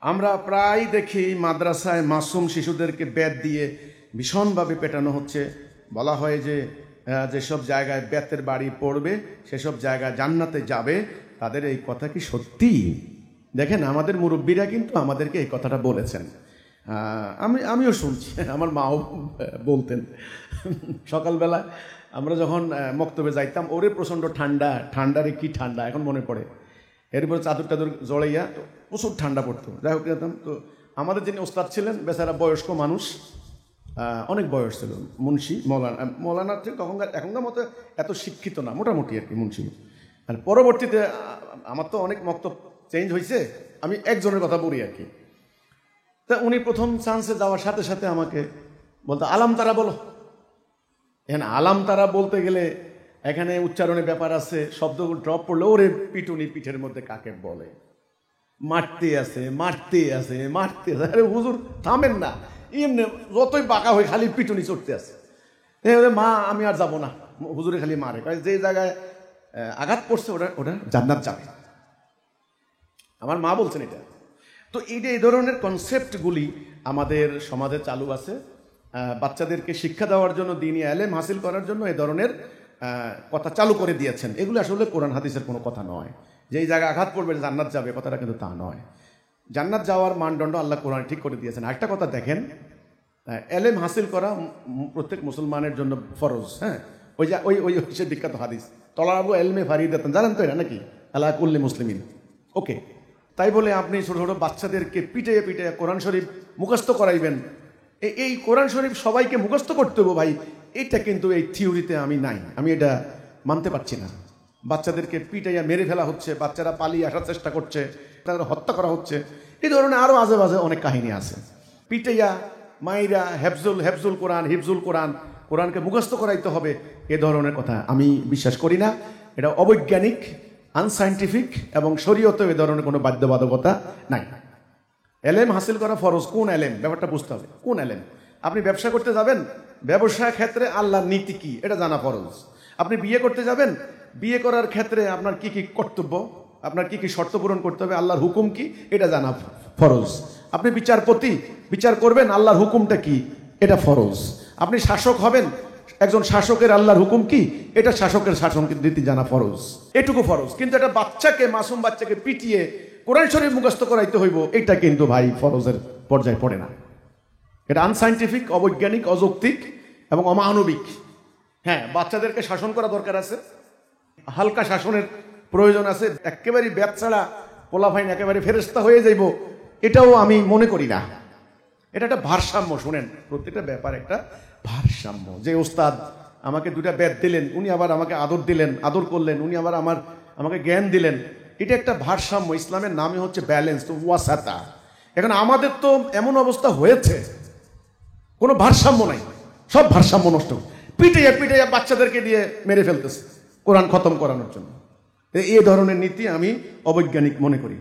আমরা প্রায় দেখি মাদ্রাসায় মাসুম শিশুদেরকে বেত দিয়ে ভীষণভাবে পেটানো হচ্ছে। বলা হয় যে যেসব জায়গায় বেতের বাড়ি পড়বে সেসব জায়গায় জান্নাতে যাবে। তাদের এই কথা কি সত্যি? দেখেন, আমাদের মুরব্বীরা কিন্তু আমাদেরকে এই কথাটা বলেছেন। আমিও শুনছি, আমার মাও বলতেন। সকালবেলা আমরা যখন মক্তবে যাইতাম, ওরে প্রচণ্ড ঠান্ডা, ঠান্ডারে কি ঠান্ডা এখন মনে পড়ে। এরপরে চাদর টাদর জড়াইয়া তো প্রচুর ঠান্ডা পড়তো। যাই হোক, তো আমাদের যিনি ওস্তাদ ছিলেন বেচারা বয়স্ক মানুষ, অনেক বয়স ছিল, মুন্সি মৌলানা ঠিক এখনকার মতো এত শিক্ষিত না, মোটামুটি আর কি মুন্সি। আর পরবর্তীতে আমার তো অনেক মক্তব চেঞ্জ হয়েছে, আমি একজনের কথা বলি আর কি। তা উনি প্রথম চান্সে যাওয়ার সাথে সাথে আমাকে বলতো, আলাম তারা বলো। এখানে আলাম তারা বলতে গেলে এখানে উচ্চারণের ব্যাপার আছে, শব্দগুলো ড্রপ পড়লে ওরে পিটুনি পিঠের মধ্যে কাকে বলে, মারতে আছে মারতে আছে মারতে আছে। আরে হুজুর থামেন না, এমনি যতই বাঁকা হয়ে খালি পিটুনি চড়তে আছে। মা আমি আর যাবো না, হুজুরে খালি মারে, যে জায়গায় আঘাত পড়ছে ওটা জান্নাত যাবে। আমার মা বলছেন এটা। তো এই ধরনের কনসেপ্টগুলি আমাদের সমাজে চালু আছে। বাচ্চাদেরকে শিক্ষা দেওয়ার জন্য, দ্বীনি ইলম হাসিল করার জন্য এই ধরনের কথা চালু করে দিয়েছেন। এগুলো আসলে কোরআন হাদিসের কোনো কথা নয়। যে এই জায়গায় আঘাত পড়বে জান্নাত যাবে, কথাটা কিন্তু তা নয়। জান্নাত যাওয়ার মানদণ্ড আল্লাহ কোরআন ঠিক করে দিয়েছেন। আরেকটা কথা দেখেন, ইলম হাসিল করা প্রত্যেক মুসলমানের জন্য ফরজ। হ্যাঁ, ওই সে বিখ্যাত হাদিস, তলাবু ইলমে ফারিদাতান, জানেন তো এটা নাকি, আলা কুল্লি মুসলিমিন। ওকে, তাই বলে আপনি ছোট ছোট বাচ্চাদেরকে পিটিয়ে পিটিয়ে কোরআন শরীফ মুখস্থ করাইবেন। এই কোরআন শরীফ সবাইকে মুখস্থ করতে হবে ভাই, এটা কিন্তু এই থিওরিতে আমি এটা মানতে পারছি না। বাচ্চাদেরকে পিটাইয়া মেরে ফেলা হচ্ছে, বাচ্চারা পালিয়ে আসার চেষ্টা করছে, তাদের হত্যা করা হচ্ছে, এই ধরনের আরও আজে বাজে অনেক কাহিনী আছে। পিটাইয়া মাইরা হেফজুল কোরআন, কোরআনকে মুখস্থ করাইতে হবে, এ ধরনের কথা আমি বিশ্বাস করি না। এটা অবৈজ্ঞানিক, আনসাইন্টিফিক, এবং শরীয়তেও এ ধরনের কোনো বাধ্যবাধকতা নাই। এলেম হাসিল করা ফরজ। কোন এলেম, ব্যাপারটা বুঝতে হবে। কোন এলেম? আপনি ব্যবসা করতে যাবেন, ব্যবসা ক্ষেত্রে আল্লাহর নীতি কি এটা জানা ফরজ। আপনি বিয়ে করতে যাবেন, বিয়ে করার ক্ষেত্রে আপনার কি কি কর্তব্য, আপনার কি কি শর্ত পূরণ করতে হবে, আল্লাহর হুকুম কি এটা জানা ফরজ। আপনি বিচারপতি, বিচার করবেন, আল্লাহর হুকুমটা কি এটা ফরজ। আপনি শাসক হবেন, একজন শাসকের আল্লাহর হুকুম কি এটা শাসকের শাসন নীতি জানা ফরজ, এটুকু ফরজ। কিন্তু একটা বাচ্চাকে, মাসুম বাচ্চাকে পিটিয়ে কোরআন শরীফ মুখস্থ করাইতে হইব, এটা কিন্তু ভাই ফরজের পর্যায়ে পড়ে না। এটা আনসাইন্টিফিক, অবৈজ্ঞানিক, অযৌক্তিক এবং অমানবিক। হ্যাঁ, বাচ্চাদেরকে শাসন করা দরকার আছে, হালকা শাসনের প্রয়োজন আছে। একেবারে ব্যাপ ছাড়া পোলাফাইন একেবারে ফেরেশতা হয়ে যাইব, এটাও আমি মনে করি না। এটা একটা ভারসাম্য। শুনেন, প্রত্যেকটা ব্যাপার একটা ভারসাম্য। যে ওস্তাদ আমাকে দুটা বেত দিলেন, উনি আবার আমাকে আদর করলেন, উনি আবার আমাকে জ্ঞান দিলেন, এটা একটা ভারসাম্য। ইসলামের নামে হচ্ছে ব্যালেন্স, তো ওয়াসাতা। এখন আমাদের তো এমন অবস্থা হয়েছে, কোনো ভারসাম্য নাই, সব ভারসাম্য নষ্ট। পিটাইয়া বাচ্চাদেরকে দিয়ে মেরে ফেলতেছে কোরআন খতম করানোর জন্য। এই ধরনের নীতি আমি অবৈজ্ঞানিক মনে করি।